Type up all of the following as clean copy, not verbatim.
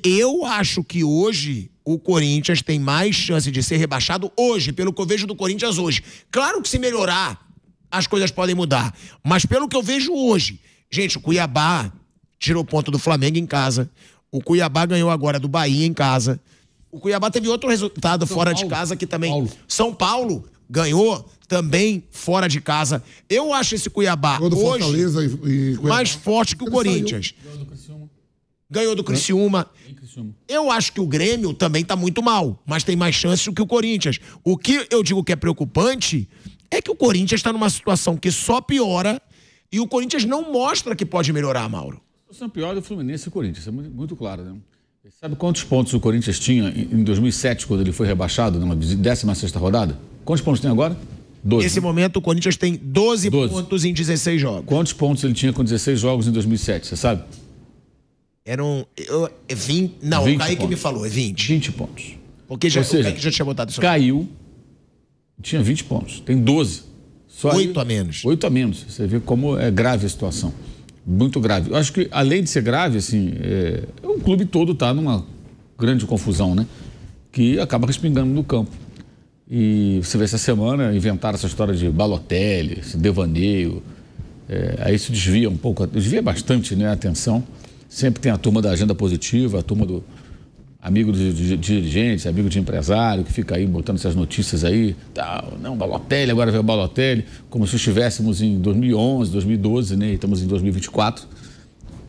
Eu acho que hoje o Corinthians tem mais chance de ser rebaixado hoje, pelo que eu vejo do Corinthians hoje. Claro que se melhorar, as coisas podem mudar. Mas pelo que eu vejo hoje, gente, o Cuiabá tirou ponto do Flamengo em casa. O Cuiabá ganhou agora do Bahia em casa. O Cuiabá teve outro resultado fora de casa que também... São Paulo ganhou também fora de casa. Eu acho esse Cuiabá hoje mais forte que o Corinthians. Ganhou do Criciúma. Eu acho que o Grêmio também tá muito mal, mas tem mais chances do que o Corinthians. O que eu digo que é preocupante é que o Corinthians está numa situação que só piora e o Corinthians não mostra que pode melhorar, Mauro. A situação pior é o Fluminense e o Corinthians, é muito claro, né? Sabe quantos pontos o Corinthians tinha em 2007, quando ele foi rebaixado, numa 16ª rodada? Quantos pontos tem agora? 12. Nesse momento, o Corinthians tem 12 pontos em 16 jogos. Quantos pontos ele tinha com 16 jogos em 2007, você sabe? Eram 20... Não, 20 o Kaique pontos. Me falou, é 20. 20 pontos. Porque já, o Kaique já tinha botado isso. Caiu, tinha 20 pontos, tem 12. Só 8 a menos. 8 a menos. Você vê como é grave a situação. Muito grave. Eu acho que, além de ser grave, assim, o clube todo está numa grande confusão, né? Que acaba respingando no campo. E você vê essa semana, inventaram essa história de Balotelli, esse devaneio. Aí isso desvia um pouco, desvia bastante, né, a atenção. Sempre tem a turma da agenda positiva, a turma do amigo de dirigentes, amigo de empresário, que fica aí botando essas notícias aí. Tal, não, Balotelli, agora veio o Balotelli, como se estivéssemos em 2011, 2012, né? E estamos em 2024.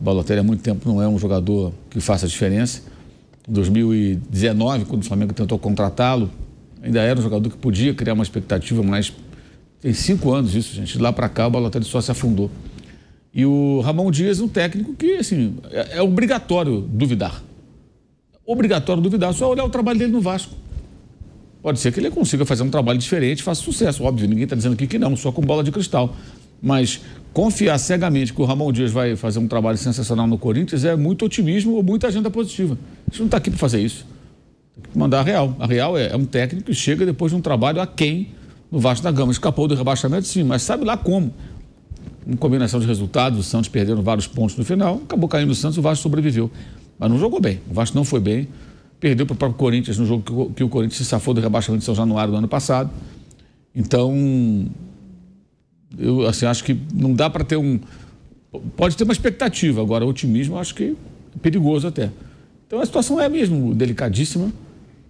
O Balotelli há muito tempo não é um jogador que faça a diferença. Em 2019, quando o Flamengo tentou contratá-lo, ainda era um jogador que podia criar uma expectativa, mas tem 5 anos isso, gente. De lá para cá, o Balotelli só se afundou. E o Ramon Dias, um técnico que, assim, é obrigatório duvidar. Obrigatório duvidar, só olhar o trabalho dele no Vasco. Pode ser que ele consiga fazer um trabalho diferente, faça sucesso, óbvio, ninguém está dizendo aqui que não, só com bola de cristal. Mas confiar cegamente que o Ramon Dias vai fazer um trabalho sensacional no Corinthians é muito otimismo ou muita agenda positiva. A gente não está aqui para fazer isso. Tem que mandar a Real. A Real é um técnico que chega depois de um trabalho aquém no Vasco da Gama. Escapou do rebaixamento, sim, mas sabe lá como. Em combinação de resultados, o Santos perdendo vários pontos no final, acabou caindo o Santos, o Vasco sobreviveu. Mas não jogou bem, o Vasco não foi bem, perdeu para o próprio Corinthians no jogo que o Corinthians se safou do rebaixamento de São Januário do ano passado. Então, eu assim, acho que não dá para ter pode ter uma expectativa, agora o otimismo eu acho que é perigoso até. Então a situação é mesmo delicadíssima,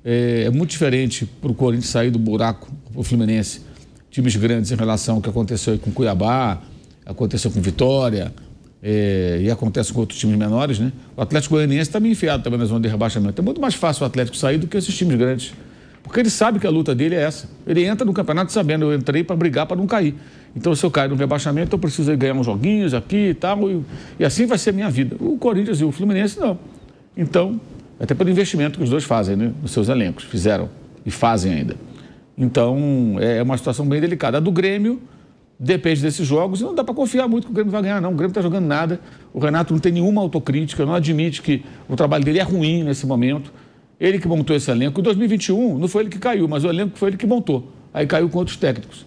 é muito diferente para o Corinthians sair do buraco, para o Fluminense, times grandes em relação ao que aconteceu aí com Cuiabá, aconteceu com Vitória, e acontece com outros times menores, né? O Atlético Goianiense está meio enfiado também na zona de rebaixamento. É muito mais fácil o Atlético sair do que esses times grandes. Porque ele sabe que a luta dele é essa. Ele entra no campeonato sabendo, eu entrei para brigar para não cair. Então, se eu cair no rebaixamento, eu preciso ganhar uns joguinhos aqui e tal, e assim vai ser a minha vida. O Corinthians e o Fluminense, não. Então, até pelo investimento que os dois fazem, né? Nos seus elencos, fizeram e fazem ainda. Então, é uma situação bem delicada. A do Grêmio depende desses jogos e não dá para confiar muito que o Grêmio vai ganhar, não. O Grêmio está jogando nada, o Renato não tem nenhuma autocrítica, não admite que o trabalho dele é ruim nesse momento. Ele que montou esse elenco. Em 2021, não foi ele que caiu, mas o elenco foi ele que montou. Aí caiu com outros técnicos.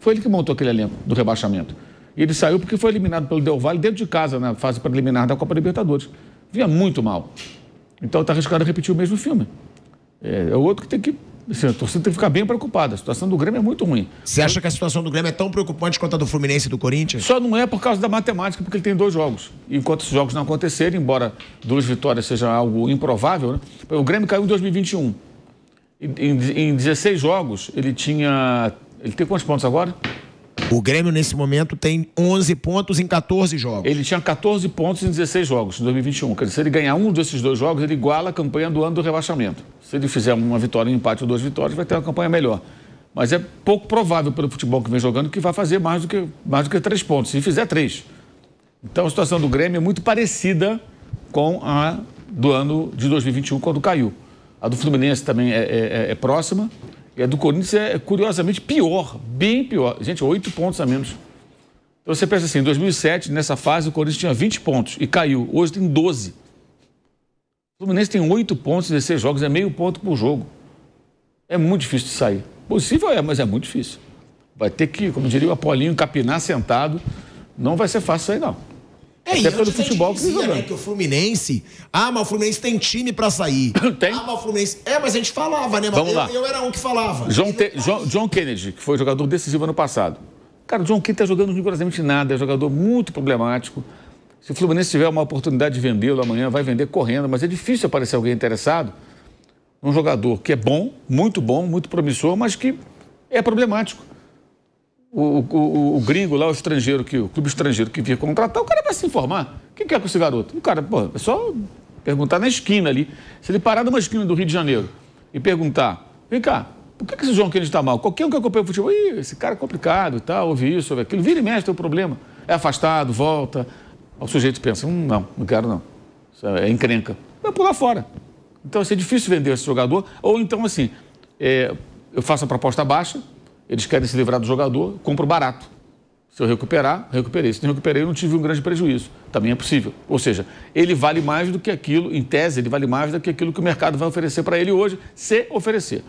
Foi ele que montou aquele elenco do rebaixamento. E ele saiu porque foi eliminado pelo Del Valle dentro de casa, na fase preliminar da Copa Libertadores. Vinha muito mal. Então está arriscado a repetir o mesmo filme. É o outro que tem que... Assim, a torcida tem que ficar bem preocupada. A situação do Grêmio é muito ruim. Você acha que a situação do Grêmio é tão preocupante quanto a do Fluminense e do Corinthians? Só não é por causa da matemática, porque ele tem 2 jogos. E enquanto esses jogos não acontecerem, embora 2 vitórias seja algo improvável, né? O Grêmio caiu em 2021. Em 16 jogos, ele tinha... Ele tem quantos pontos agora? O Grêmio, nesse momento, tem 11 pontos em 14 jogos. Ele tinha 14 pontos em 16 jogos, em 2021. Quer dizer, se ele ganhar um desses 2 jogos, ele iguala a campanha do ano do rebaixamento. Se ele fizer uma vitória, um empate ou 2 vitórias, vai ter uma campanha melhor. Mas é pouco provável pelo futebol que vem jogando que vai fazer mais do que 3 pontos. Se fizer 3. Então a situação do Grêmio é muito parecida com a do ano de 2021, quando caiu. A do Fluminense também é próxima. E a do Corinthians é curiosamente pior, bem pior. Gente, 8 pontos a menos. Então você pensa assim, em 2007, nessa fase, o Corinthians tinha 20 pontos e caiu. Hoje tem 12. O Fluminense tem 8 pontos em 16 jogos, é meio ponto por jogo. É muito difícil de sair. Possível mas é muito difícil. Vai ter que, como diria o Apolinho, capinar sentado. Não vai ser fácil sair, não. Até pelo futebol que você dizia, né, que o Fluminense... mas o Fluminense tem time pra sair. Tem. Mas o Fluminense... mas a gente falava, né? Vamos lá. Eu era um que falava. John Kennedy, que foi jogador decisivo ano passado. Cara, o John Kennedy tá jogando rigorosamente nada. É um jogador muito problemático. Se o Fluminense tiver uma oportunidade de vendê-lo amanhã, vai vender correndo. Mas é difícil aparecer alguém interessado. Um jogador que é bom, muito promissor, mas que é problemático. O gringo lá, o clube estrangeiro que vinha contratar, o cara vai se informar. O que quer com esse garoto? O cara, é só perguntar na esquina ali. Se ele parar numa esquina do Rio de Janeiro e perguntar, vem cá, por que esse João Kennedy está mal? Qualquer um que acompanha o futebol, esse cara é complicado e tal, ouve isso, ouve aquilo, vira e mexe, tem um problema. É afastado, volta. O sujeito pensa, não quero não. Isso é encrenca. Vai pular fora. Então, vai ser difícil vender esse jogador. Ou então, assim, eu faço a proposta baixa, eles querem se livrar do jogador, compro barato. Se eu recuperei. Se não recuperei, eu não tive um grande prejuízo. Também é possível. Ou seja, ele vale mais do que aquilo, em tese, ele vale mais do que aquilo que o mercado vai oferecer para ele hoje, se oferecer.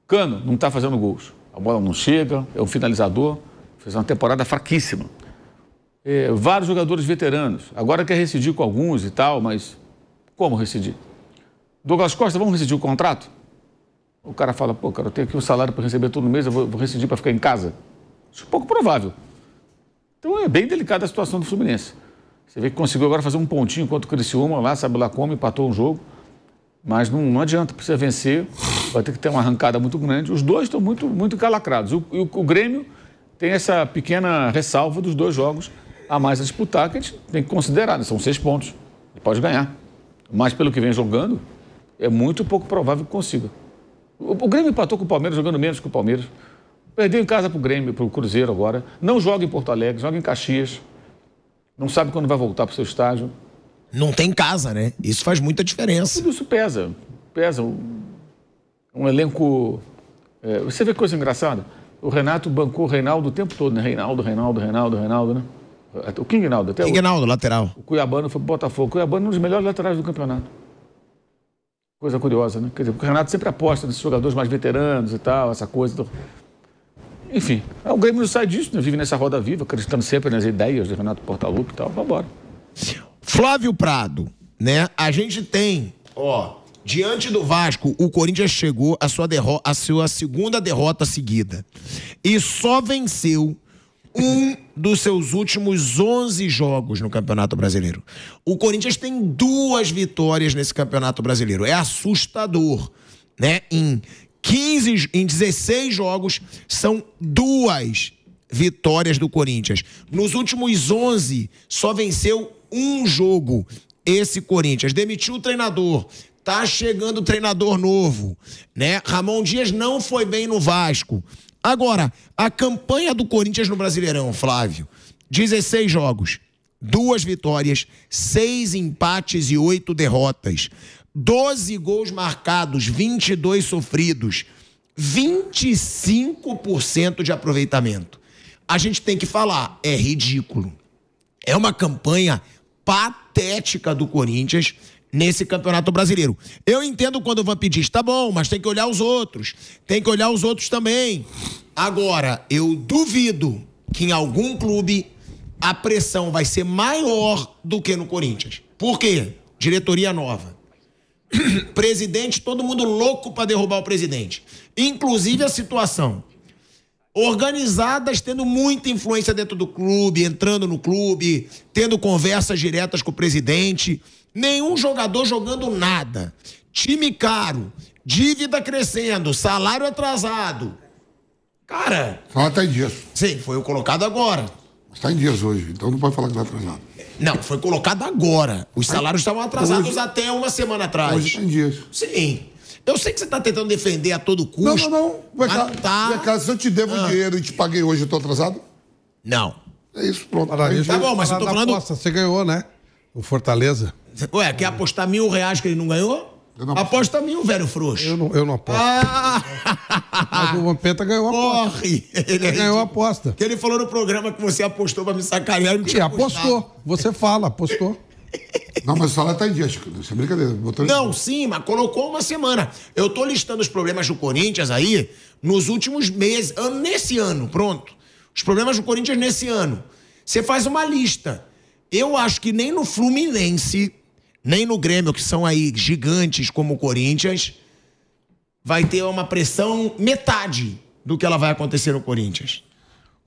Cano não está fazendo gols. A bola não chega, é um finalizador, fez uma temporada fraquíssima. Vários jogadores veteranos. Agora quer rescindir com alguns e tal, mas como rescindir? Douglas Costa, vamos rescindir o contrato? O cara fala, cara, eu tenho aqui um salário para receber todo mês, eu vou rescindir para ficar em casa. Isso é pouco provável. Então é bem delicada a situação do Fluminense. Você vê que conseguiu agora fazer um pontinho contra o Criciúma lá, sabe lá como, empatou um jogo. Mas não adianta, precisa vencer, vai ter que ter uma arrancada muito grande. Os dois estão muito encalacrados. O Grêmio tem essa pequena ressalva dos 2 jogos a mais a disputar, que a gente tem que considerar, né? São 6 pontos. Ele pode ganhar. Mas pelo que vem jogando, é muito pouco provável que consiga. O Grêmio empatou com o Palmeiras, jogando menos que o Palmeiras. Perdeu em casa para o Grêmio, para o Cruzeiro agora. Não joga em Porto Alegre, joga em Caxias. Não sabe quando vai voltar para o seu estádio. Não tem casa, né? Isso faz muita diferença. Tudo isso pesa. Um elenco... você vê coisa engraçada? O Renato bancou o Reinaldo o tempo todo, né? Reinaldo, né? O King Reinaldo. King Reinaldo, lateral. O Cuiabano foi pro Botafogo. O Cuiabano é um dos melhores laterais do campeonato. Coisa curiosa, né? Quer dizer, porque o Renato sempre aposta nesses jogadores mais veteranos e tal, essa coisa. Enfim, o Grêmio não sai disso, né? Vive nessa roda viva, acreditando sempre nas ideias de Renato Portaluppi e tal. Vambora. Flávio Prado, né? A gente tem, diante do Vasco, o Corinthians chegou à sua segunda derrota seguida. E só venceu um dos seus últimos 11 jogos no Campeonato Brasileiro. O Corinthians tem 2 vitórias nesse Campeonato Brasileiro. É assustador, né? Em 16 jogos, são 2 vitórias do Corinthians. Nos últimos 11, só venceu um jogo. Esse Corinthians demitiu o treinador. Tá chegando o treinador novo, né? Ramon Dias não foi bem no Vasco. Agora, a campanha do Corinthians no Brasileirão, Flávio, 16 jogos, 2 vitórias, 6 empates e 8 derrotas, 12 gols marcados, 22 sofridos, 25% de aproveitamento. A gente tem que falar, é ridículo. É uma campanha patética do Corinthians nesse Campeonato Brasileiro. Eu entendo quando o Vamp diz, tá bom, mas tem que olhar os outros. Tem que olhar os outros também. Agora, eu duvido que em algum clube a pressão vai ser maior do que no Corinthians. Por quê? Diretoria nova. Presidente, todo mundo louco para derrubar o presidente. Inclusive a situação. Organizadas, tendo muita influência dentro do clube, entrando no clube, tendo conversas diretas com o presidente. Nenhum jogador jogando nada. Time caro, dívida crescendo, salário atrasado. Cara... Fala tá em dias. Sim, foi colocado agora. Mas tá em dias hoje, então não pode falar que tá atrasado. Não, foi colocado agora. Os salários estavam atrasados hoje, até uma semana atrás. Hoje tá em dias. Sim. Eu sei que você tá tentando defender a todo custo. Não. Vai cá, tá... Vem cá, se eu te devo dinheiro e te paguei hoje, eu tô atrasado? Não. É isso, pronto. Tá bom, mas eu tô falando... Aposta, você ganhou, né? O Fortaleza. Ué, quer apostar R$1.000 que ele não ganhou? Aposta 1.000, velho frouxo. Eu não aposto. Mas o Vampeta ganhou a aposta. Corre! Ele ganhou a aposta. Que ele falou no programa que você apostou pra me sacanear e não tinha apostou. Você fala, apostou. Não, mas o salário tá em dia, Chico. Isso é brincadeira. Não, sim, mas colocou uma semana. Eu tô listando os problemas do Corinthians aí nos últimos meses, nesse ano, pronto. Os problemas do Corinthians nesse ano. Você faz uma lista. Eu acho que nem no Fluminense, nem no Grêmio, que são aí gigantes como o Corinthians, vai ter uma pressão metade do que ela vai acontecer no Corinthians.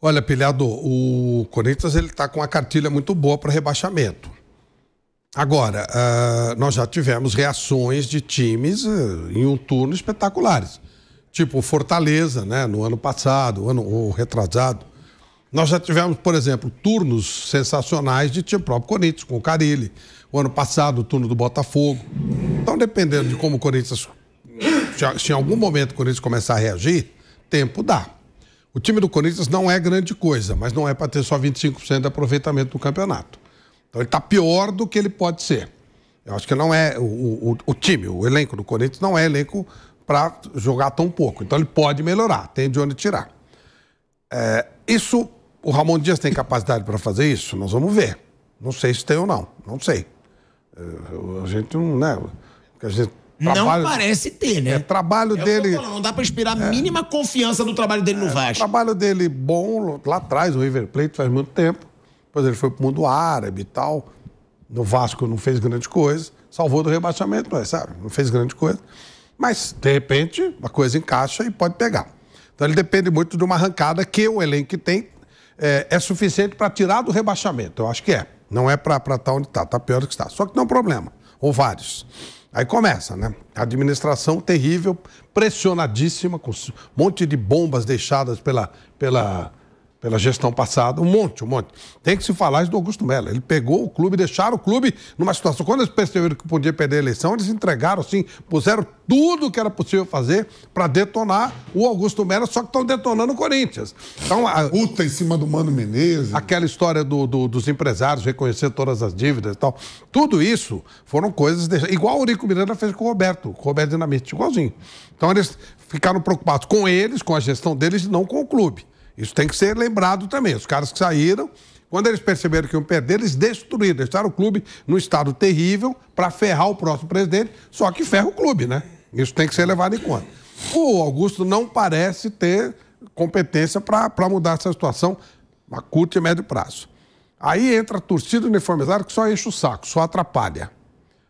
Olha, Pilhado, o Corinthians ele tá com uma cartilha muito boa para rebaixamento. Agora, nós já tivemos reações de times em um turno espetaculares. Tipo o Fortaleza, né, no ano passado, o retrasado. Nós já tivemos, por exemplo, turnos sensacionais de time próprio Corinthians, com o Carille. O ano passado, o turno do Botafogo. Então, dependendo de como o Corinthians... Se em algum momento o Corinthians começar a reagir, tempo dá. O time do Corinthians não é grande coisa, mas não é para ter só 25% de aproveitamento do campeonato. Então, ele está pior do que ele pode ser. Eu acho que não é... O time, o elenco do Corinthians não é elenco para jogar tão pouco. Então, ele pode melhorar, tem de onde tirar. Isso... O Ramon Dias tem capacidade para fazer isso? Nós vamos ver. Não sei se tem ou não. Não sei. A gente não... Né? A gente não parece ter, né? Trabalho dele... Não dá para esperar a mínima confiança do trabalho dele no Vasco. Trabalho dele bom lá atrás, o River Plate faz muito tempo. Depois ele foi pro mundo árabe e tal. No Vasco não fez grande coisa. Salvou do rebaixamento, mas, sabe? Não fez grande coisa. Mas, de repente, a coisa encaixa e pode pegar. Então ele depende muito de uma arrancada que o elenco que tem é suficiente para tirar do rebaixamento. Eu acho que é. Não é para estar onde está. Está pior do que está. Só que não é um problema. Ou vários. Aí começa, né? A administração terrível, pressionadíssima, com um monte de bombas deixadas pela gestão passada. Um monte. Tem que se falar isso do Augusto Melo. Ele pegou o clube, deixaram o clube numa situação... Quando eles perceberam que podia perder a eleição, eles entregaram, assim, puseram tudo que era possível fazer para detonar o Augusto Melo, só que estão detonando o Corinthians. Então, Puta em cima do Mano Menezes. Aquela história dos empresários reconhecer todas as dívidas e tal. Tudo isso foram coisas... Igual o Eurico Miranda fez com o Roberto Dinamite, igualzinho. Então, eles ficaram preocupados com eles, com a gestão deles e não com o clube. Isso tem que ser lembrado também. Os caras que saíram, quando eles perceberam que iam perder, eles destruíram, deixaram o clube num estado terrível para ferrar o próximo presidente, só que ferra o clube, né? Isso tem que ser levado em conta. O Augusto não parece ter competência para mudar essa situação a curto e médio prazo. Aí entra a torcida uniformizada que só enche o saco, só atrapalha.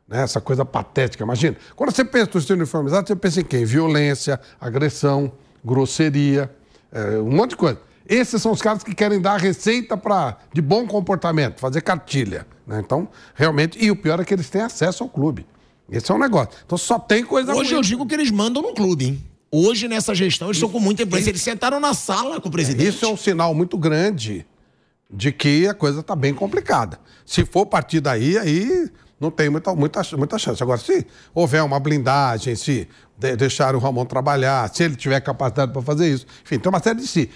Né? Essa coisa patética, imagina. Quando você pensa em torcida uniformizada, você pensa em quem? Violência, agressão, grosseria... um monte de coisa. Esses são os caras que querem dar a receita de bom comportamento, fazer cartilha. Né? Então, realmente... E o pior é que eles têm acesso ao clube. Esse é um negócio. Então, só tem coisa Hoje eu digo que eles mandam no clube, hein? Hoje, nessa gestão, eles estão com muita influência. Eles sentaram na sala com o presidente. Isso é um sinal muito grande de que a coisa está bem complicada. Se for partir daí, aí não tem muita chance. Agora, se houver uma blindagem, se deixar o Ramon trabalhar, se ele tiver capacidade para fazer isso, enfim, tem uma série de si.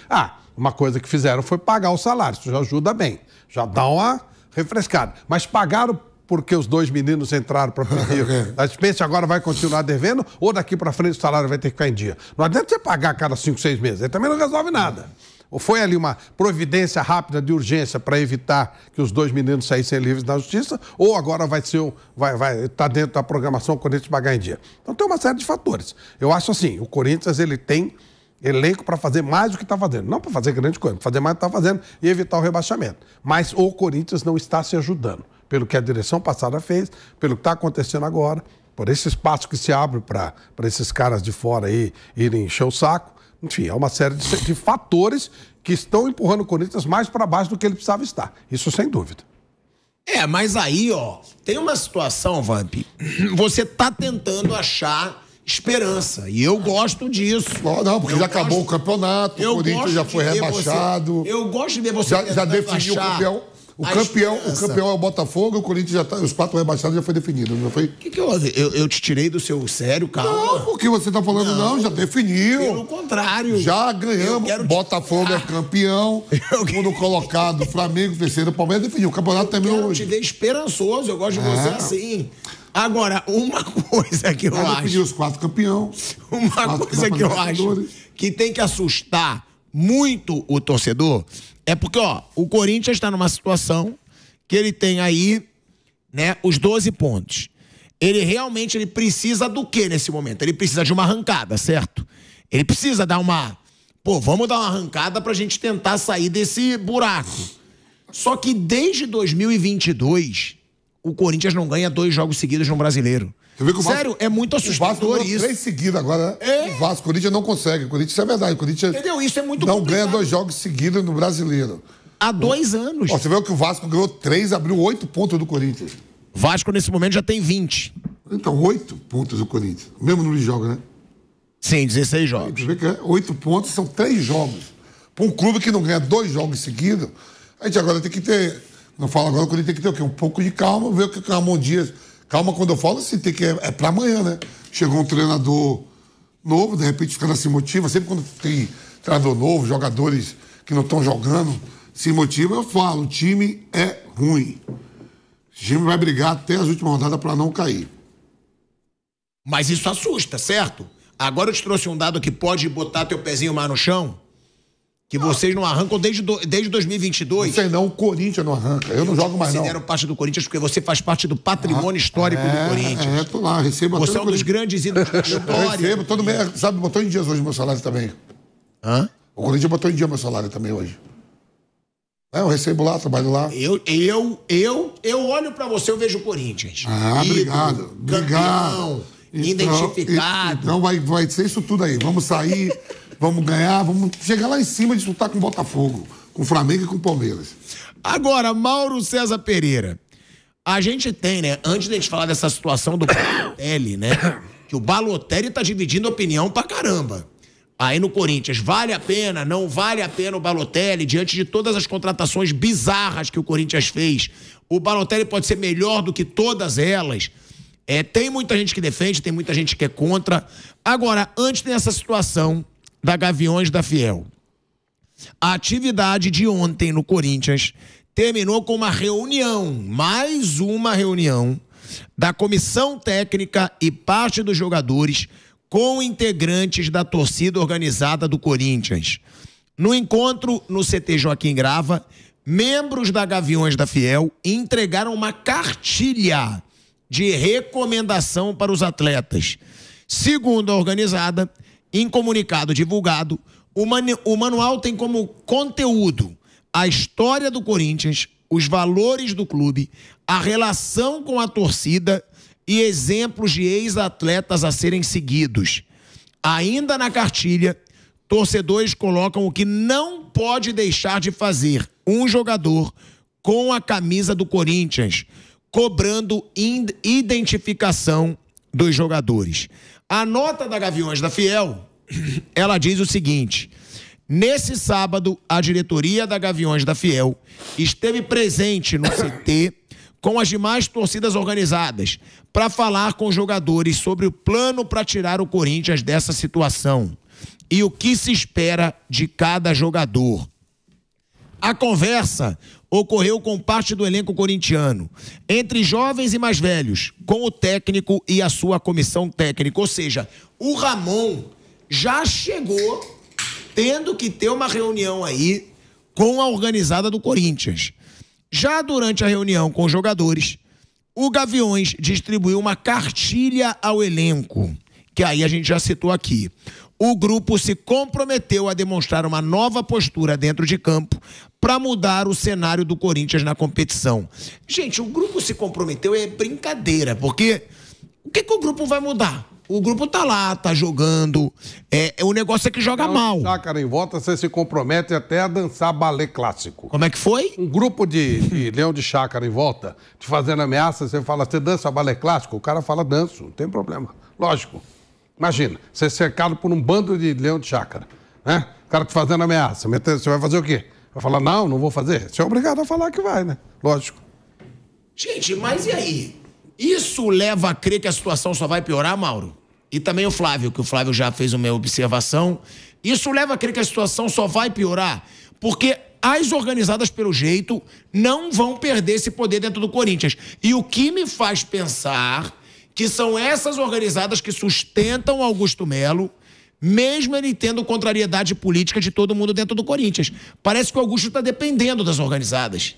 Uma coisa que fizeram foi pagar o salário, isso já ajuda bem, já dá uma refrescada. Mas pagaram porque os dois meninos entraram para pedir. A despesa agora vai continuar devendo ou daqui para frente o salário vai ter que ficar em dia? Não adianta você pagar a cada 5, 6 meses, aí também não resolve nada. Ou foi ali uma providência rápida de urgência para evitar que os dois meninos saíssem livres da justiça, ou agora vai estar dentro da programação o Corinthians pagar em dia. Então tem uma série de fatores. Eu acho assim, o Corinthians ele tem elenco para fazer mais do que está fazendo. Não para fazer grande coisa, para fazer mais do que está fazendo e evitar o rebaixamento. Mas o Corinthians não está se ajudando. Pelo que a direção passada fez, pelo que está acontecendo agora, por esse espaço que se abre para esses caras de fora aí irem encher o saco. Enfim, é uma série de fatores que estão empurrando o Corinthians mais para baixo do que ele precisava estar. Isso sem dúvida. Mas aí, tem uma situação, Vamp, você tá tentando achar esperança, e eu gosto disso. Não, porque já acabou o campeonato, o Corinthians já foi rebaixado. Eu gosto de ver você já definiu o campeão. O campeão é o Botafogo, o Corinthians já tá. Os 4 rebaixados já foi definido, não foi? Que houve? Eu te tirei do seu sério, calma. Não, porque você tá falando, não, já definiu. Pelo contrário. Já ganhamos. Botafogo é campeão. Segundo colocado, Flamengo, terceiro, Palmeiras definiu. O campeonato terminou hoje. Eu te ver esperançoso, eu gosto de você assim. Agora, uma coisa que eu acho. Definiu os 4 campeões. Uma coisa que eu acho que tem que assustar muito o torcedor. É porque, o Corinthians está numa situação que ele tem aí, né, os 12 pontos. Ele realmente precisa do quê nesse momento? Ele precisa de uma arrancada, certo? Ele precisa dar vamos dar uma arrancada pra gente tentar sair desse buraco. Só que desde 2022, o Corinthians não ganha 2 jogos seguidos no Brasileiro. Sério, é muito assustador isso. 3 seguidos agora, né? O Vasco, o Corinthians não consegue. O Corinthians, isso é verdade. O Corinthians entendeu? Isso é muito não complicado. ganha 2 jogos seguidos no Brasileiro. Há 2 anos. Ó, você vê que o Vasco ganhou 3, abriu 8 pontos do Corinthians. Vasco, nesse momento, já tem 20. Então, 8 pontos do Corinthians. Mesmo número de jogos, né? Sim, 16 jogos. Você vê que 8 pontos são 3 jogos. Para um clube que não ganha 2 jogos seguidos, a gente agora tem que ter... Não falo agora, o Corinthians tem que ter o quê? Um pouco de calma, ver o que o Ramon Dias... Calma quando eu falo assim, tem que é para amanhã, né? Chegou um treinador novo, de repente os caras se motivam. Sempre quando tem treinador novo, jogadores que não estão jogando, se motivam, eu falo, o time é ruim. O time vai brigar até as últimas rodadas para não cair. Mas isso assusta, certo? Agora eu te trouxe um dado que pode botar teu pezinho mais no chão, que vocês não arrancam desde 2022. Não sei não, o Corinthians não arranca. Eu não jogo mais não. Eu considero parte do Corinthians porque você faz parte do patrimônio histórico do Corinthians. Tô lá, recebo... Você é um dos grandes ídolos da história. Eu recebo, todo mês, sabe, botou em dias hoje meu salário também. Hã? O Corinthians botou em dia meu salário também hoje. Eu recebo lá, trabalho lá. Eu olho pra você, eu vejo o Corinthians. Obrigado. Campeão, identificado. Então vai ser isso tudo aí. Vamos sair... Vamos ganhar, vamos chegar lá em cima e disputar com o Botafogo, com o Flamengo e com o Palmeiras. Agora, Mauro César Pereira, a gente tem, né, antes de a gente falar dessa situação do Balotelli, né, que o Balotelli tá dividindo opinião pra caramba. Aí no Corinthians, vale a pena, não vale a pena o Balotelli, diante de todas as contratações bizarras que o Corinthians fez, o Balotelli pode ser melhor do que todas elas. Tem muita gente que defende, tem muita gente que é contra. Agora, antes dessa situação da Gaviões da Fiel, a atividade de ontem no Corinthians terminou com uma reunião, mais uma reunião, da comissão técnica e parte dos jogadores com integrantes da torcida organizada do Corinthians. No encontro no CT Joaquim Grava, membros da Gaviões da Fiel entregaram uma cartilha de recomendação para os atletas. Segundo a organizada, em comunicado divulgado, o manual tem como conteúdo a história do Corinthians, os valores do clube, a relação com a torcida e exemplos de ex-atletas a serem seguidos. Ainda na cartilha, torcedores colocam o que não pode deixar de fazer um jogador com a camisa do Corinthians, cobrando identificação dos jogadores. A nota da Gaviões da Fiel, ela diz o seguinte: nesse sábado, a diretoria da Gaviões da Fiel esteve presente no CT com as demais torcidas organizadas para falar com os jogadores sobre o plano para tirar o Corinthians dessa situação e o que se espera de cada jogador. A conversa ocorreu com parte do elenco corintiano, entre jovens e mais velhos, com o técnico e a sua comissão técnica. Ou seja, o Ramon já chegou tendo que ter uma reunião aí com a organizada do Corinthians. Já durante a reunião com os jogadores, o Gaviões distribuiu uma cartilha ao elenco, que aí a gente já citou aqui. O grupo se comprometeu a demonstrar uma nova postura dentro de campo para mudar o cenário do Corinthians na competição. Gente, o grupo se comprometeu é brincadeira, porque o que o grupo vai mudar? O grupo tá lá, tá jogando, o negócio é que joga mal. Chácara em volta, você se compromete até a dançar balé clássico. Como é que foi? Um grupo de leão de chácara em volta, te fazendo ameaça, você fala, você dança balé clássico? O cara fala, danço, não tem problema. Lógico. Imagina, você é cercado por um bando de leão de chácara, né? O cara te fazendo ameaça, você vai fazer o quê? Vai falar, não vou fazer. Você é obrigado a falar que vai, né? Lógico. Gente, mas e aí? Isso leva a crer que a situação só vai piorar, Mauro? E também o Flávio, que o Flávio já fez uma observação. Isso leva a crer que a situação só vai piorar, porque as organizadas, pelo jeito, não vão perder esse poder dentro do Corinthians. E o que me faz pensar que são essas organizadas que sustentam Augusto Melo, mesmo ele tendo contrariedade política de todo mundo dentro do Corinthians. Parece que o Augusto está dependendo das organizadas.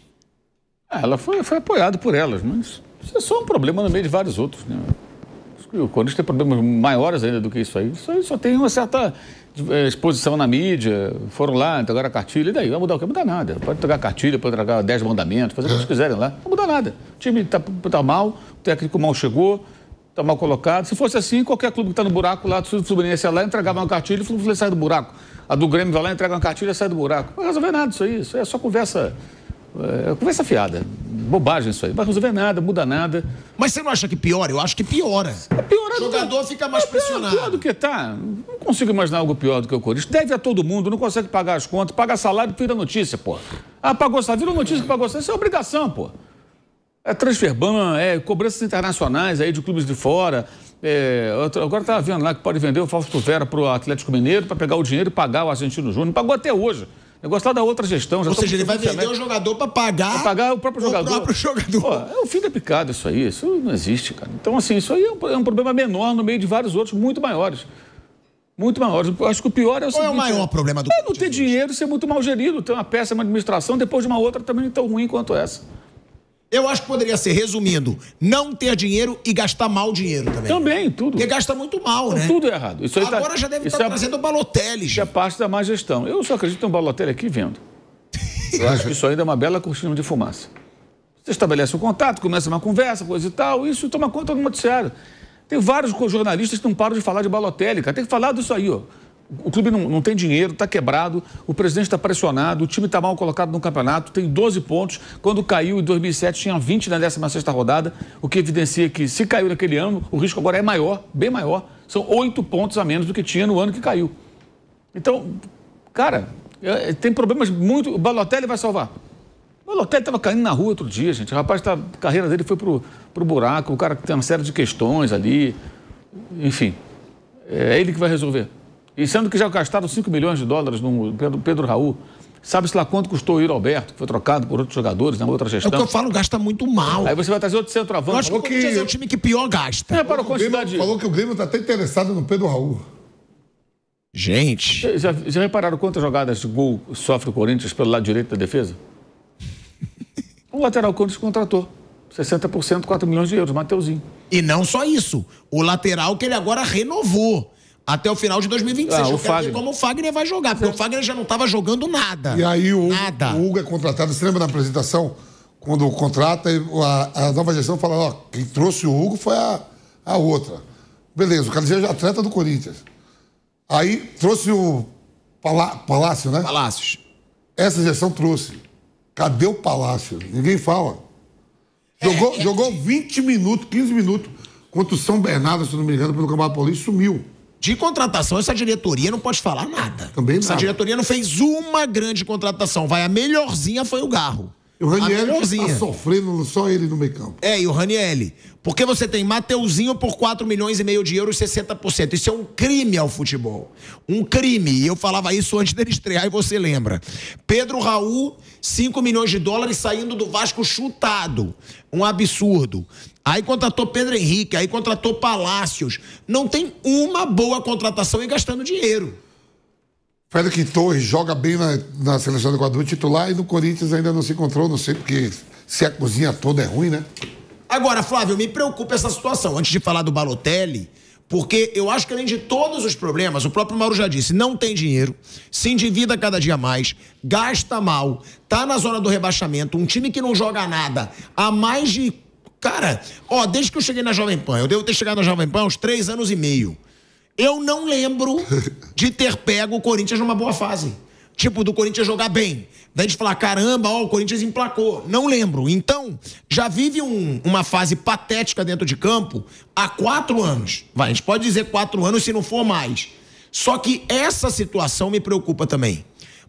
Ela foi apoiada por elas, mas isso é só um problema no meio de vários outros, né? O Corinthians tem problemas maiores ainda do que isso aí. Isso aí só tem uma certa exposição na mídia, foram lá, entregaram a cartilha, e daí? Vai mudar o quê? Não muda nada. Pode entregar a cartilha, pode entregar 10 mandamentos, fazer o que eles quiserem lá. Não muda nada. O time tá mal, o técnico mal chegou, tá mal colocado. Se fosse assim, qualquer clube que tá no buraco lá, o Fluminense ia lá, entregava uma cartilha e o Fluminense sai do buraco. A do Grêmio vai lá, entrega uma cartilha e sai do buraco. Não vai resolver nada isso aí. Isso é só conversa fiada. Bobagem isso aí. Não vai resolver nada, muda nada. Mas você não acha que piora? Eu acho que piora. Pior o jogador fica mais pressionado. Pior do que tá. Não consigo imaginar algo pior do que o Corinthians. Deve a todo mundo, não consegue pagar as contas, paga salário e vira notícia, pô. Pagou salário, vira notícia que pagou salário. Isso é obrigação, pô. É transferban, cobranças internacionais aí de clubes de fora. Agora estava vendo lá que pode vender o Fausto Vera para o Atlético Mineiro para pegar o dinheiro e pagar o Argentino Júnior. Não pagou até hoje. O negócio lá da outra gestão. Ou seja, ele vai vender o jogador para pagar o próprio jogador. Pô, é o fim da picada isso aí. Isso não existe, cara. Então, assim, isso aí é um problema menor no meio de vários outros muito maiores. Muito maiores. Eu acho que o pior é o seguinte... Qual é o maior problema do Corinthians? Não ter dinheiro, ser muito mal gerido, ter uma péssima administração, depois de uma outra também tão ruim quanto essa. Eu acho que poderia ser, resumindo, não ter dinheiro e gastar mal dinheiro também. Também, tudo. Porque gasta muito mal, né? Tudo é errado. Isso aí agora já deve estar trazendo o Balotelli. Isso é parte da má gestão. Eu só acredito em um Balotelli aqui vendo. Eu acho que isso ainda é uma bela cortina de fumaça. Você estabelece um contato, começa uma conversa, coisa e tal, isso toma conta do noticiário. Tem vários jornalistas que não param de falar de Balotelli, cara. Tem que falar disso aí, ó. O clube não tem dinheiro, está quebrado, o presidente está pressionado, o time está mal colocado no campeonato, tem 12 pontos. Quando caiu em 2007 tinha 20 na 16ª rodada, o que evidencia que se caiu naquele ano, o risco agora é maior, bem maior. São 8 pontos a menos do que tinha no ano que caiu. Então, cara, tem problemas muito... O Balotelli vai salvar. O Balotelli estava caindo na rua outro dia, gente. O rapaz, a carreira dele foi pro buraco, o cara tem uma série de questões ali. Enfim, é ele que vai resolver. E sendo que já gastaram 5 milhões de dólares no Pedro Raul, sabe-se lá quanto custou o Yuri Alberto, que foi trocado por outros jogadores na outra gestão. É o que eu falo, gasta muito mal. Aí você vai trazer outro centroavante. Eu acho que o Corinthians é o time que pior gasta. Para a quantidade... Falou que o Grêmio está até interessado no Pedro Raul. Gente... Já repararam quantas jogadas de gol sofre o Corinthians pelo lado direito da defesa? O lateral que o Corinthians contratou. 60%, 4 milhões de euros, Mateuzinho. E não só isso. O lateral que ele agora renovou. Até o final de 2026. Eu quero ver como o Fagner vai jogar, porque o Fagner já não estava jogando nada. E aí o Hugo é contratado. Você lembra na apresentação, quando contrata, a nova gestão fala, ó, quem trouxe o Hugo foi a outra. Beleza, o cara já é atleta do Corinthians. Aí trouxe o Palácio, né? Palácios. Essa gestão trouxe. Cadê o Palácio? Ninguém fala. Jogou 20 minutos, 15 minutos contra o São Bernardo, se não me engano, pelo Campeonato Paulista, sumiu. De contratação, essa diretoria não pode falar nada. Também essa diretoria não fez uma grande contratação. A melhorzinha foi o Garro. E o Ranieri está sofrendo, só ele no meio campo. E o Ranieri. Porque você tem Mateuzinho por 4 milhões e meio de euros, 60%. Isso é um crime ao futebol. Um crime. E eu falava isso antes dele estrear e você lembra. Pedro Raul, 5 milhões de dólares saindo do Vasco chutado. Um absurdo. Aí contratou Pedro Henrique, aí contratou Palácios. Não tem uma boa contratação e gastando dinheiro. Félix Torres joga bem na seleção do Equador titular e no Corinthians ainda não se encontrou, não sei porque se a cozinha toda é ruim, né? Agora, Flávio, me preocupa essa situação. Antes de falar do Balotelli, porque eu acho que além de todos os problemas, o próprio Mauro já disse, não tem dinheiro, se endivida cada dia mais, gasta mal, tá na zona do rebaixamento, um time que não joga nada há mais de... Cara, desde que eu cheguei na Jovem Pan, eu devo ter chegado na Jovem Pan há uns 3 anos e meio. Eu não lembro de ter pego o Corinthians numa boa fase. Tipo, do Corinthians jogar bem. Daí de falar, caramba, o Corinthians emplacou. Não lembro. Então, já vive uma fase patética dentro de campo há 4 anos. A gente pode dizer 4 anos se não for mais. Só que essa situação me preocupa também.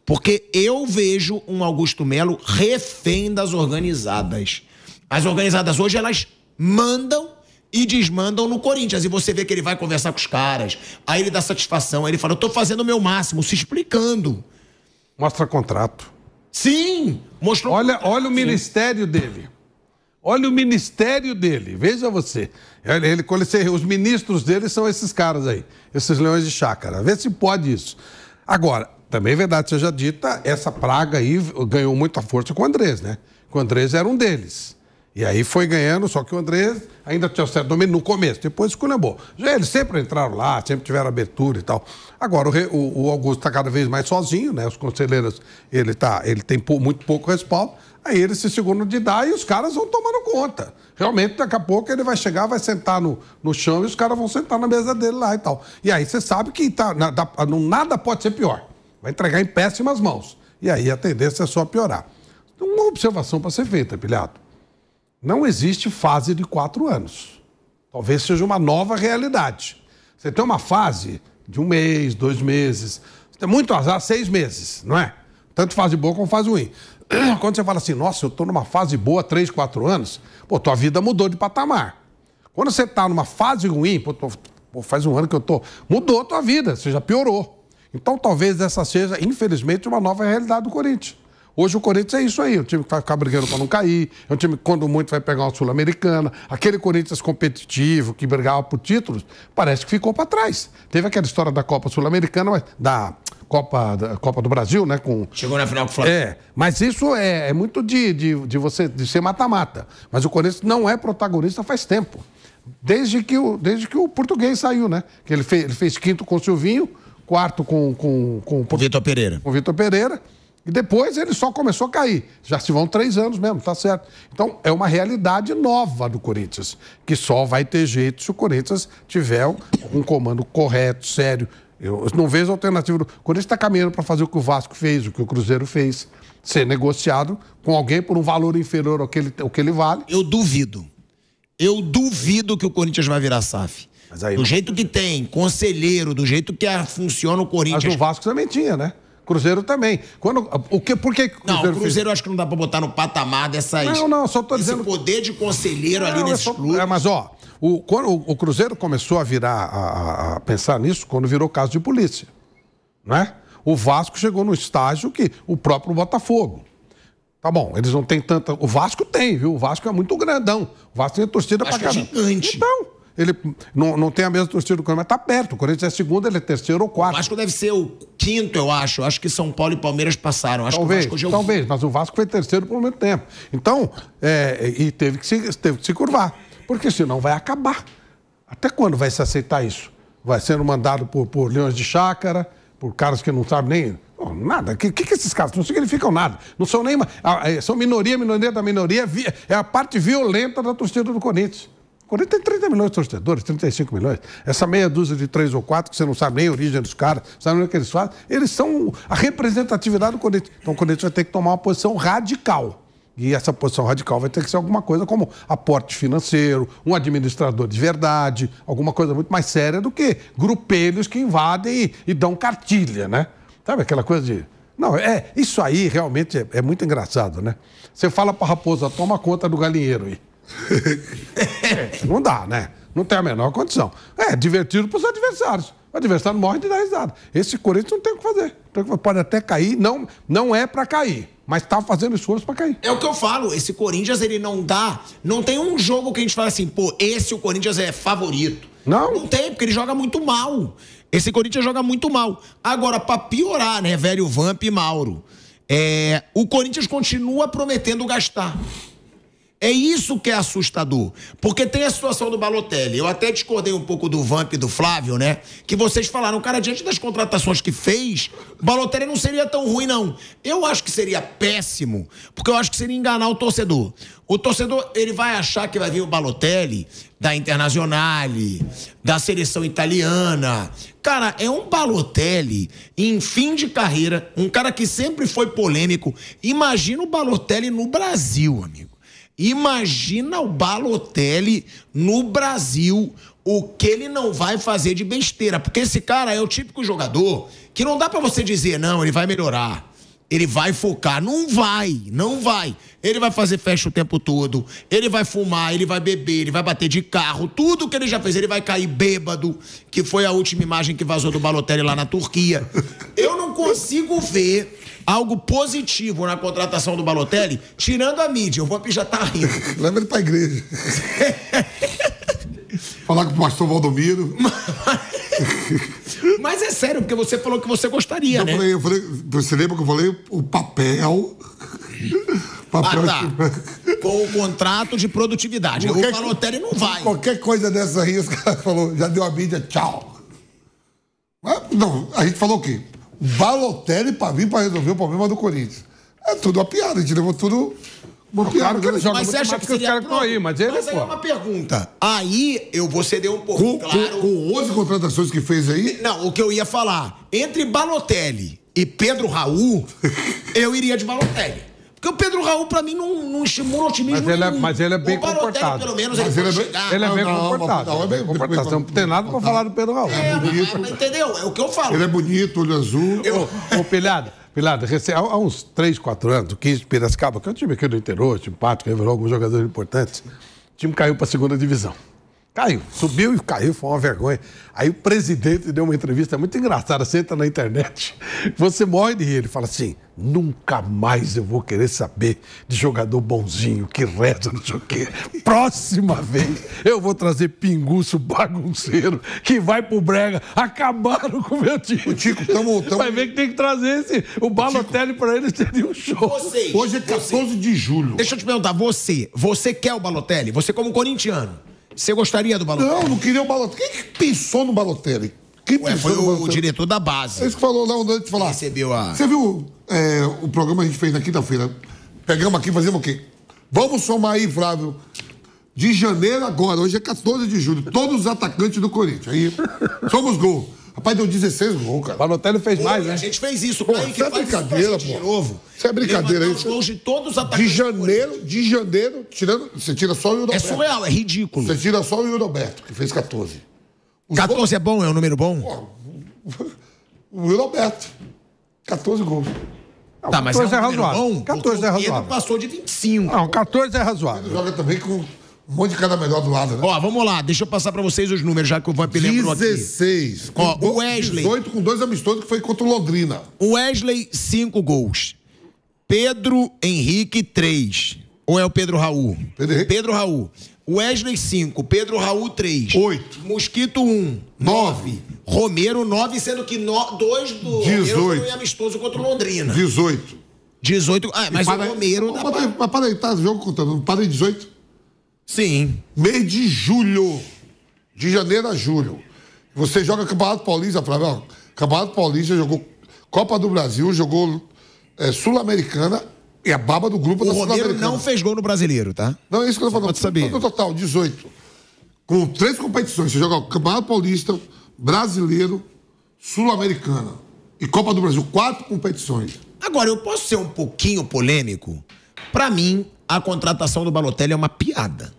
Porque eu vejo um Augusto Melo refém das organizadas. As organizadas hoje, elas mandam e desmandam no Corinthians. E você vê que ele vai conversar com os caras. Aí ele dá satisfação. Aí ele fala, eu tô fazendo o meu máximo, se explicando. Mostra contrato. Sim! Mostrou. Olha o ministério dele. Olha o ministério dele. Veja você. Os ministros dele são esses caras aí. Esses leões de chácara. Vê se pode isso. Agora, também é verdade, seja dita, essa praga aí ganhou muita força com o Andrés, né? O Andrés era um deles. E aí foi ganhando, só que o Andrés ainda tinha certo domínio no começo, depois esculhambou. Já eles sempre entraram lá, sempre tiveram abertura e tal. Agora o Augusto está cada vez mais sozinho, né? Os conselheiros, ele tem muito pouco respaldo. Aí ele se segura de dar e os caras vão tomando conta. Realmente, daqui a pouco ele vai chegar, vai sentar no chão e os caras vão sentar na mesa dele lá e tal. E aí você sabe que nada pode ser pior. Vai entregar em péssimas mãos. E aí a tendência é só piorar. Então, uma observação para ser feita, Pilhado. Não existe fase de 4 anos. Talvez seja uma nova realidade. Você tem uma fase de 1 mês, 2 meses. Você tem muito azar, 6 meses, não é? Tanto fase boa como fase ruim. Quando você fala assim, nossa, eu estou numa fase boa 3, 4 anos, pô, tua vida mudou de patamar. Quando você está numa fase ruim, faz 1 ano que eu estou, mudou a tua vida, você já piorou. Então talvez essa seja, infelizmente, uma nova realidade do Corinthians. Hoje o Corinthians é isso aí, um time que vai ficar brigando para não cair, é um time que quando muito vai pegar uma Sul-Americana, aquele Corinthians competitivo que brigava por títulos, parece que ficou para trás. Teve aquela história da Copa Sul-Americana, mas da Copa do Brasil, né? Chegou na final com o Flamengo. Mas isso é muito de ser mata-mata. Mas o Corinthians não é protagonista faz tempo. Desde que o português saiu, né? Que ele fez quinto com o Silvinho, quarto com o Vitor Pereira. Com o Vitor Pereira. E depois ele só começou a cair. Já se vão 3 anos mesmo, tá certo. Então, é uma realidade nova do Corinthians, que só vai ter jeito se o Corinthians tiver um comando correto, sério. Eu não vejo alternativa. O Corinthians está caminhando para fazer o que o Vasco fez, o que o Cruzeiro fez, ser negociado com alguém por um valor inferior ao que ele vale. Eu duvido que o Corinthians vai virar SAF. Do jeito que tem, conselheiro, do jeito que funciona o Corinthians. Mas o Vasco também tinha, né? Cruzeiro também. Por que Cruzeiro o Cruzeiro eu acho que não dá pra botar no patamar dessas... Não, só tô dizendo... Esse poder de conselheiro ali nesses clubes. Mas, quando o Cruzeiro começou a a pensar nisso, quando virou caso de polícia, né? O Vasco chegou no estágio que o próprio Botafogo. Tá bom, eles não têm tanta... O Vasco tem, viu? O Vasco é muito grandão. O Vasco tem torcida pra caramba. É gigante. Então... Ele não tem a mesma torcida do Corinthians, mas tá perto. O Corinthians é segundo, ele é terceiro ou quarto. O Vasco deve ser o 5º, eu acho. Acho que São Paulo e Palmeiras passaram. Acho talvez, que o Vasco talvez, mas o Vasco foi terceiro por muito tempo. Então, e teve que se curvar. Porque senão vai acabar. Até quando vai se aceitar isso? Vai sendo mandado por leões de chácara, por caras que não sabem nem... Nada. O que esses caras não significam nada? Não são nem... São minoria da minoria. É a parte violenta da torcida do Corinthians. O Corinthians tem 30 milhões de torcedores, 35 milhões. Essa meia dúzia de 3 ou 4, que você não sabe nem a origem dos caras, sabe nem o que eles fazem, eles são a representatividade do Corinthians. Então o Corinthians vai ter que tomar uma posição radical. E essa posição radical vai ter que ser alguma coisa como aporte financeiro, um administrador de verdade, alguma coisa muito mais séria do que grupelhos que invadem e dão cartilha, né? Sabe aquela coisa de... Não, isso aí realmente é muito engraçado, né? Você fala pra raposa, toma conta do galinheiro aí. Não dá, né? Não tem a menor condição. É divertido para os adversários. O adversário morre de dar risada. Esse Corinthians não tem o que fazer. Pode até cair, não é para cair, mas tá fazendo esforço para cair. É o que eu falo, esse Corinthians, ele não tem um jogo que a gente fala assim, pô, esse o Corinthians é favorito. Não tem, porque ele joga muito mal. Esse Corinthians joga muito mal. Agora, para piorar, né, velho Vamp e Mauro, o Corinthians continua prometendo gastar. É isso que é assustador. Porque tem a situação do Balotelli. Eu até discordei um pouco do Vamp e do Flávio, né? Que vocês falaram, cara, diante das contratações que fez, o Balotelli não seria tão ruim, não. Eu acho que seria péssimo, porque eu acho que seria enganar o torcedor. O torcedor, ele vai achar que vai vir o Balotelli da Internazionale, da seleção italiana. Cara, é um Balotelli em fim de carreira, um cara que sempre foi polêmico. Imagina o Balotelli no Brasil, amigo. Imagina o Balotelli no Brasil, o que ele não vai fazer de besteira. Porque esse cara é o típico jogador que não dá pra você dizer, não, ele vai melhorar. Ele vai focar. Não vai. Ele vai fazer festa o tempo todo. Ele vai fumar, ele vai beber, ele vai bater de carro. Tudo que ele já fez, ele vai cair bêbado, que foi a última imagem que vazou do Balotelli lá na Turquia. Eu não consigo ver algo positivo na contratação do Balotelli, tirando a mídia. O Vamp já tá rindo. Leva ele pra igreja. Falar com o pastor Valdomiro. Mas é sério, porque você falou que você gostaria, né? Eu falei, você lembra que eu falei? O papel... Tá. com o contrato de produtividade. O Balotelli não vai. Qualquer coisa dessa aí, os caras falaram, já deu a mídia, tchau. Mas, não, a gente falou o quê? O Balotelli pra vir pra resolver o problema do Corinthians. É tudo uma piada, a gente levou tudo uma piada. Que ele joga Mas você acha que os caras estão aí, mas ele, aí é uma pergunta. Aí eu vou ceder um pouco, claro. Com 11 contratações que fez aí... Não, o que eu ia falar, entre Balotelli e Pedro Raul, eu iria de Balotelli. Porque o Pedro Raul, pra mim, não estimula o otimismo mas ele é bem o Balotelli, comportado. Pelo menos, Mas ele pode chegar. Ele é bem comportado. Não, é bem comportado. Não tem nada pra falar do Pedro Raul. Entendeu? É o que eu falo. Ele é bonito, olho azul. Ô, Pilhado, há uns 3, 4 anos, o 15 de Piracicaba, que é um time aqui do interior, simpático, revelou alguns jogadores importantes, o time caiu pra 2ª divisão. Caiu, subiu e caiu, foi uma vergonha. Aí o presidente deu uma entrevista muito engraçada, você entra na internet, você morre de rir, ele fala assim, nunca mais eu vou querer saber de jogador bonzinho, que reza, não sei o quê. Próxima vez eu vou trazer pinguço bagunceiro, que vai pro brega, acabaram com o meu time. O Tico, tamo... Vai ver que tem que trazer o Balotelli pra eles terem um show. Hoje é 14 de julho. Deixa eu te perguntar, você quer o Balotelli? Você como corintiano, você gostaria do Balotelli? Não queria o Balotelli. Quem que pensou no Balotelli? Quem foi o diretor da base. É isso que falou lá onde te falar. Recebeu a... Você viu o programa que a gente fez na quinta-feira? Pegamos aqui, fazemos o quê? Vamos somar aí, Flávio. De janeiro agora, hoje é 14 de julho, todos os atacantes do Corinthians. Aí, somos gol. Rapaz, deu 16 gols, cara. O Balotelli fez mais, né? A gente fez isso. Pô, isso é brincadeira, pô. De novo. Isso é brincadeira, Ele isso. matou os gols de todos os atacantes. De janeiro, tirando, você tira só o Yuri É Alberto. surreal, é ridículo. Você tira só o Yuri Alberto, que fez 14. 14 é bom? É um número bom? O Yuri Alberto. 14 gols. Tá, mas 14 é é um número razoável. bom? 14 é porque o razoável. Pedro passou de 25. Não, 14 é razoável. Ele joga também com um monte de cara melhor do lado, né? Ó, vamos lá, deixa eu passar pra vocês os números, já que o Vamp lembrou aqui. 16. Ó, o Wesley. 18 com 2 amistosos que foi contra o Londrina. O Wesley, 5 gols. Pedro Henrique, 3. Ou é o Pedro Raul? Pedro Henrique. Pedro Raul. Wesley, 5. Pedro Raul, 3. 8. Mosquito, 1. 9. Romero, 9, sendo que 2 do Romero 18. foram amistoso contra o Londrina. 18. 18. Ah, mas o Romero... Mas para aí, tá o jogo contando. Para aí, 18. Sim. Mês de julho. De janeiro a julho. Você joga Campeonato Paulista, Flávio. Ó, Campeonato Paulista, jogou Copa do Brasil, jogou Sul-Americana e a baba do grupo O da Romero Sul-Americana. não fez gol no Brasileiro, tá? Não, é isso que eu tô falando. Pode saber. No total, 18. Com 3 competições. Você joga o Campeonato Paulista, Brasileiro, Sul-Americana e Copa do Brasil. 4 competições. Agora, eu posso ser um pouquinho polêmico? Pra mim, a contratação do Balotelli é uma piada.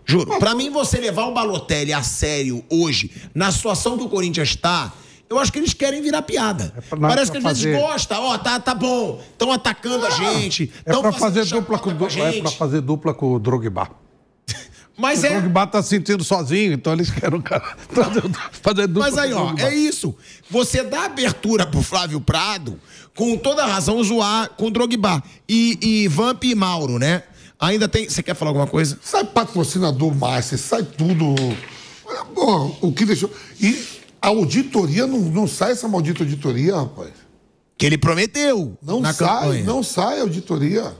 Juro. Pra mim, você levar o Balotelli a sério hoje, na situação que o Corinthians está, eu acho que eles querem virar piada. Parece que às vezes gosta. Ó, tá bom. Estão atacando a gente. É pra fazer dupla com o Drogba. Mas O Drogba tá se sentindo sozinho, então eles querem o cara fazer dupla. Mas aí, com o ó, Drogba. é isso. Você dá abertura pro Flávio Prado, com toda razão, zoar com o Drogba. E Vamp e Mauro, né? Ainda tem... Você quer falar alguma coisa? Sai patrocinador Márcio, sai tudo. Ó, o que deixou... E a auditoria, não sai essa maldita auditoria, rapaz. Que ele prometeu Não na sai, campanha. não sai a auditoria.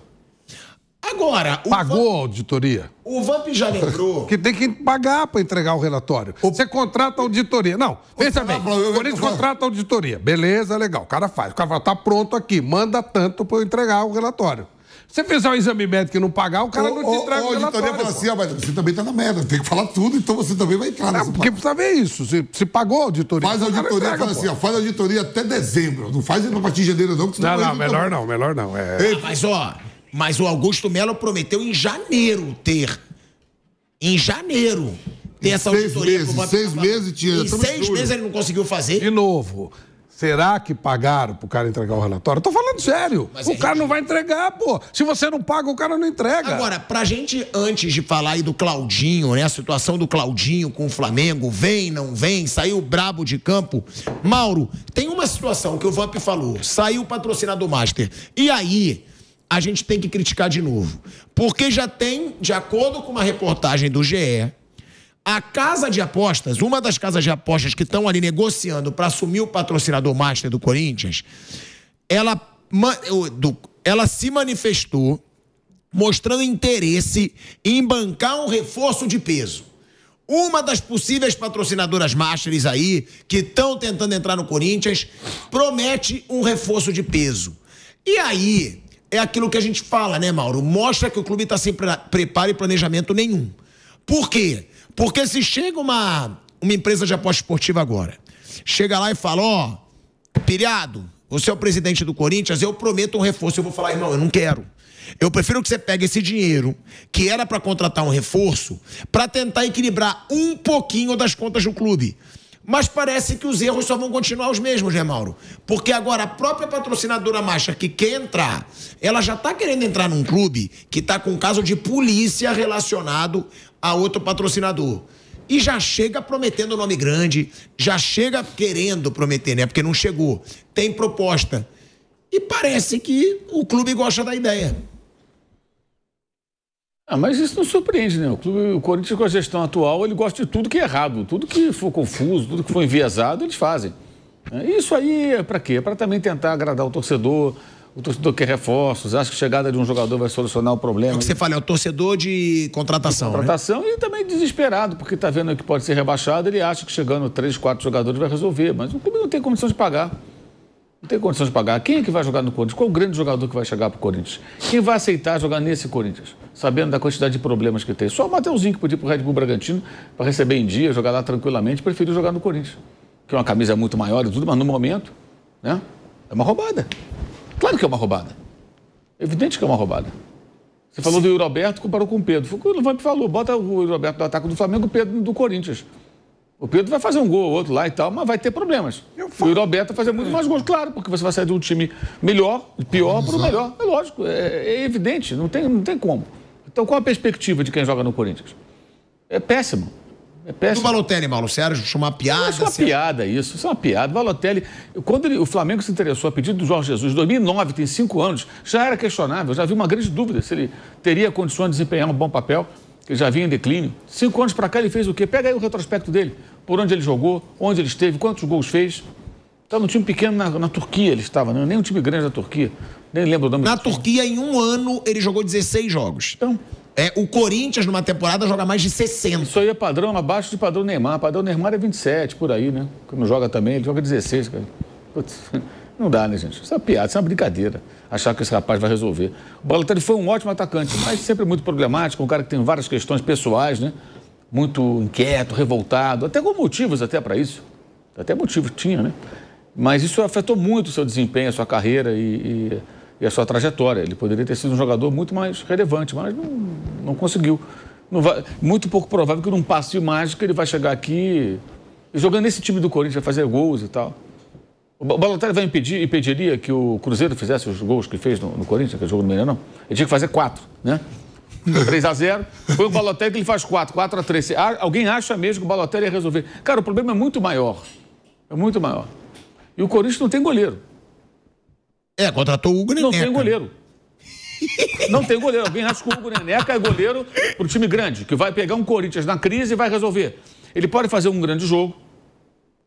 Agora, Pagou a auditoria? O Vamp já lembrou... Que tem que pagar para entregar o relatório. Você contrata a auditoria. Não, pensa bem. O Corinthians contrata a auditoria. Beleza, legal. O cara faz. O cara fala, tá pronto aqui. Manda tanto para eu entregar o relatório. Se fizer um exame médico e não pagar, o cara não te entrega o relatório. A auditoria fala assim, mas você também tá na merda. Tem que falar tudo, então você também vai entrar nessa porque precisa ver isso. Se pagou a auditoria... Faz a auditoria e fala assim, ó, faz a auditoria até dezembro. Não faz a partir de janeiro, não. Não, melhor não. Mas o Augusto Melo prometeu em janeiro ter. Em janeiro. Ter essa auditoria. 6 meses tinha. Em 6 meses ele não conseguiu fazer. De novo, será que pagaram pro cara entregar o relatório? Eu tô falando sério. O cara não vai entregar, pô. Se você não paga, o cara não entrega. Agora, pra gente, antes de falar aí do Claudinho, né? A situação do Claudinho com o Flamengo, vem, não vem, saiu brabo de campo. Mauro, tem uma situação que o Vamp falou. Saiu o patrocinador Master. E aí... a gente tem que criticar de novo. Porque já tem, de acordo com uma reportagem do GE, a casa de apostas, uma das casas de apostas que estão ali negociando para assumir o patrocinador Master do Corinthians, ela se manifestou mostrando interesse em bancar um reforço de peso. Uma das possíveis patrocinadoras masters aí, que estão tentando entrar no Corinthians, promete um reforço de peso. E aí, é aquilo que a gente fala, né, Mauro? Mostra que o clube está sem preparo e planejamento nenhum. Por quê? Porque se chega uma empresa de aposta esportiva agora, chega lá e fala, ó, Pilhado, você é o presidente do Corinthians, eu prometo um reforço. Eu vou falar, irmão, eu não quero. Eu prefiro que você pegue esse dinheiro, que era para contratar um reforço, para tentar equilibrar um pouquinho das contas do clube. Mas parece que os erros só vão continuar os mesmos, né, Mauro? Porque agora a própria patrocinadora master que quer entrar, ela já está querendo entrar num clube que está com um caso de polícia relacionado a outro patrocinador. E já chega prometendo nome grande, já chega querendo prometer, né? Porque não chegou. Tem proposta. E parece que o clube gosta da ideia. Mas isso não surpreende, né? O Corinthians, com a gestão atual, ele gosta de tudo que é errado. Tudo que for confuso, tudo que for enviesado, eles fazem. Isso aí é para quê? É para também tentar agradar o torcedor. O torcedor quer reforços, acha que a chegada de um jogador vai solucionar o problema. É o que você fala, é o torcedor de contratação. Né? E também desesperado, porque está vendo que pode ser rebaixado, ele acha que chegando 3, 4 jogadores vai resolver. Mas o clube não tem condição de pagar. Não tem condição de pagar. Quem é que vai jogar no Corinthians? Qual o grande jogador que vai chegar para o Corinthians? Quem vai aceitar jogar nesse Corinthians? Sabendo da quantidade de problemas que tem. Só o Mateuzinho que podia ir para o Red Bull Bragantino para receber em dia, jogar lá tranquilamente, preferiu jogar no Corinthians. Que é uma camisa muito maior e tudo, mas no momento, né? É uma roubada. Claro que é uma roubada. Evidente que é uma roubada. Você falou do Yuri Alberto, comparou com o Pedro. Foi o que o Luvamp falou. Bota o Yuri Alberto no ataque do Flamengo, o Pedro do Corinthians. O Pedro vai fazer um gol ou outro lá e tal, mas vai ter problemas. O Yuri Alberto vai fazer muito mais gols, claro, porque você vai sair de um time melhor, pior, para o melhor. É lógico, é evidente, não tem como. Então, qual a perspectiva de quem joga no Corinthians? É péssimo. É péssimo. O Balotelli, Mauro Sérgio, chamou uma piada. Isso é uma piada, isso é uma piada. O Balotelli, quando o Flamengo se interessou a pedido do Jorge Jesus, em 2009, tem 5 anos, já era questionável, já havia uma grande dúvida se ele teria condições de desempenhar um bom papel, que ele já vinha em declínio. 5 anos para cá ele fez o quê? Pega aí o retrospecto dele, por onde ele jogou, onde ele esteve, quantos gols fez. Está num time pequeno na Turquia ele estava, né? Nem um time grande da Turquia, nem lembro o nome. Na Turquia, em um ano, ele jogou 16 jogos. Então... o Corinthians, numa temporada, joga mais de 60. Isso aí é padrão, abaixo de padrão Neymar. Padrão Neymar é 27, por aí, né? Quando joga também, ele joga 16, cara. Putz, não dá, né, gente? Isso é uma piada, isso é uma brincadeira. Achar que esse rapaz vai resolver. O Balotelli foi um ótimo atacante, mas sempre muito problemático, um cara que tem várias questões pessoais, né? Muito inquieto, revoltado, até com motivos até para isso. Até motivos tinha, né? Mas isso afetou muito o seu desempenho, a sua carreira e a sua trajetória. Ele poderia ter sido um jogador muito mais relevante, mas não conseguiu. Muito pouco provável que num passe mágico ele vai chegar aqui e jogando nesse time do Corinthians, vai fazer gols e tal. O Balotelli vai impediria que o Cruzeiro fizesse os gols que fez no Corinthians, que é o jogo do Mineirão? Ele tinha que fazer 4, né? 3-0. Foi o Balotelli que ele faz 4-3. Alguém acha mesmo que o Balotelli ia resolver? Cara, o problema é muito maior. É muito maior. E o Corinthians não tem goleiro. Contratou o Hugo Neneca. Não tem goleiro. Não tem goleiro. Alguém acha que o Hugo Neneca é goleiro para o time grande, que vai pegar um Corinthians na crise e vai resolver. Ele pode fazer um grande jogo,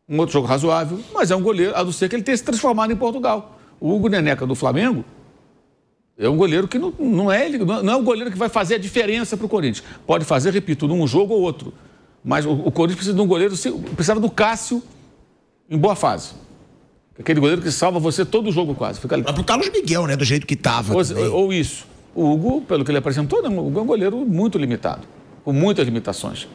um outro jogo razoável, mas é um goleiro, a não ser que ele tenha se transformado em Portugal. O Hugo Neneca do Flamengo é um goleiro que não é um goleiro que vai fazer a diferença para o Corinthians. Pode fazer, repito, num jogo ou outro. Mas o Corinthians precisa de um goleiro, precisava do Cássio em boa fase. Aquele goleiro que salva você todo o jogo quase. Fica ali. Mas pro Carlos Miguel, né? Do jeito que tava. Ou isso. O Hugo, pelo que ele apresentou, o Hugo é um goleiro muito limitado. Com muitas limitações.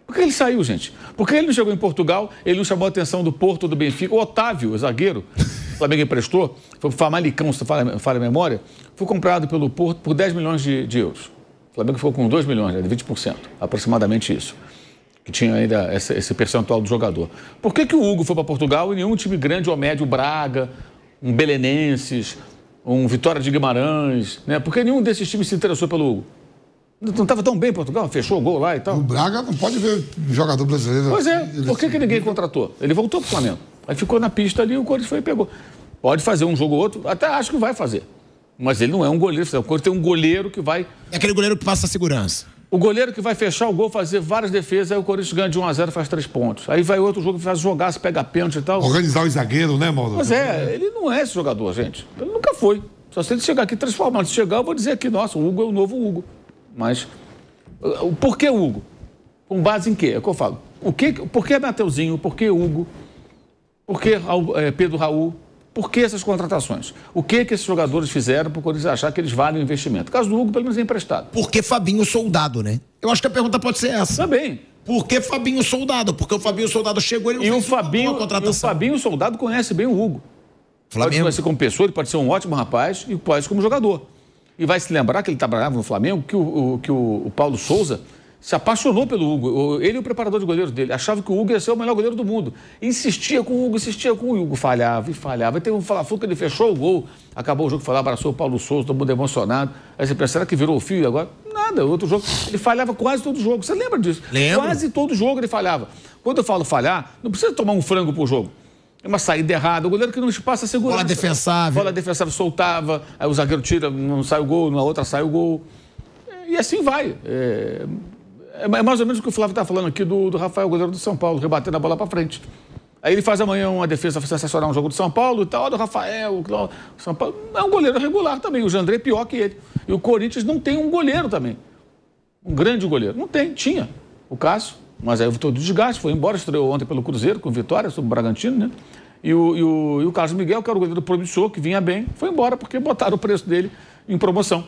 Por que ele saiu, gente? Porque ele não chegou em Portugal, ele não chamou a atenção do Porto, do Benfica. O Otávio, o zagueiro, o Flamengo emprestou, foi pro Famalicão, se fala a memória, foi comprado pelo Porto por 10 milhões de euros. O Flamengo ficou com 2 milhões, de 20%, aproximadamente isso. Que tinha ainda esse percentual do jogador. Por que o Hugo foi para Portugal e nenhum time grande ou médio, Braga, um Belenenses, um Vitória de Guimarães, né? Por que nenhum desses times se interessou pelo Hugo? Não estava tão bem em Portugal? Fechou o gol lá e tal? O Braga não pode ver jogador brasileiro. Pois é, por que ninguém contratou? Ele voltou para o Flamengo. Aí ficou na pista ali, o Corinthians foi e pegou. Pode fazer um jogo ou outro, até acho que vai fazer. Mas ele não é um goleiro. O Corinthians tem um goleiro que vai... É aquele goleiro que passa a segurança. O goleiro que vai fechar o gol, fazer várias defesas, aí o Corinthians ganha de 1-0 e faz 3 pontos. Aí vai outro jogo que faz jogaço, pega pênalti e tal. Organizar o zagueiro, né, Mauro? Mas ele não é esse jogador, gente. Ele nunca foi. Só se ele chegar aqui transformado. Se chegar, eu vou dizer aqui, nossa, o Hugo é o novo Hugo. Mas, por que Hugo? Com base em quê? É o que eu falo. Por que Mateuzinho? Por que Hugo? Por que Pedro Raul? Por que essas contratações? O que esses jogadores fizeram para o Corinthians achar que eles valem o investimento? O caso do Hugo, pelo menos, é emprestado. Por que Fabinho Soldado, né? Eu acho que a pergunta pode ser essa. Também. Por que Fabinho Soldado? Porque o Fabinho Soldado chegou e não fez uma boa contratação. E o Fabinho Soldado conhece bem o Hugo. Pode conhecer como pessoa, ele pode ser um ótimo rapaz e pode ser como jogador. E vai se lembrar que ele trabalhava no Flamengo, que o Paulo Souza se apaixonou pelo Hugo. Ele e o preparador de goleiros dele achavam que o Hugo ia ser o melhor goleiro do mundo. Insistia com o Hugo, e o Hugo falhava e falhava. E teve um fla-flu que ele fechou o gol, acabou o jogo, foi lá, abraçou o Paulo Souza, todo mundo emocionado. Aí você pensa, será que virou o fio agora? Nada, outro jogo. Ele falhava quase todo jogo. Você lembra disso? Lembro. Quase todo jogo ele falhava. Quando eu falo falhar, não precisa tomar um frango pro jogo. É uma saída errada, o goleiro que não passa a segurança. Bola defensável. Soltava, aí o zagueiro tira, não sai o gol, na outra sai o gol. E assim vai. É mais ou menos o que o Flávio está falando aqui do Rafael, goleiro do São Paulo, rebatendo a bola para frente. Aí ele faz amanhã uma defesa sensacional no jogo do São Paulo e tal, do Rafael, o São Paulo. É um goleiro regular também, o Jandrei é pior que ele. E o Corinthians não tem um goleiro também. Um grande goleiro. Não tem, tinha. O Cássio, mas aí todo desgaste, foi embora, estreou ontem pelo Cruzeiro, com vitória sobre o Bragantino, né? E o Carlos Miguel, que era o goleiro promissor, que vinha bem, foi embora porque botaram o preço dele em promoção.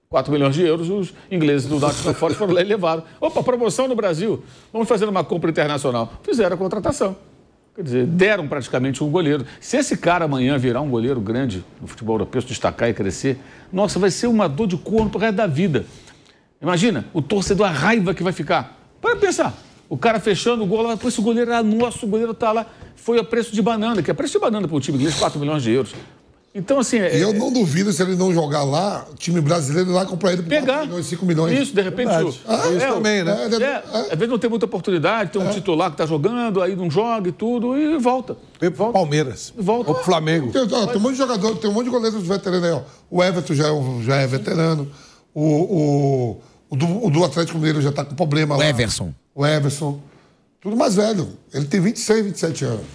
4 milhões de euros, os ingleses do Nottingham Forest foram lá e levaram. Opa, promoção no Brasil, vamos fazer uma compra internacional. Fizeram a contratação. Quer dizer, deram praticamente um goleiro. Se esse cara amanhã virar um goleiro grande no futebol europeu, se destacar e crescer, nossa, vai ser uma dor de corno pro resto da vida. Imagina, o torcedor, a raiva que vai ficar. Para pensar, o cara fechando o gol lá, esse goleiro era nosso, o goleiro tá lá, foi a preço de banana, que é preço de banana para o time inglês, 4 milhões de euros. Então, assim... eu não duvido, se ele não jogar lá, o time brasileiro lá comprar ele por 4 milhões, 5 milhões. Isso, de repente... Isso também, né? Às vezes não tem muita oportunidade, tem um titular que está jogando, aí não joga e tudo, e volta. Palmeiras. Volta. O Flamengo. Tem um monte de jogador, tem um monte de goleiros veteranos aí, ó. O Everton já é veterano. O do Atlético Mineiro já está com problema lá. O Everson. Tudo mais velho. Ele tem 26, 27 anos.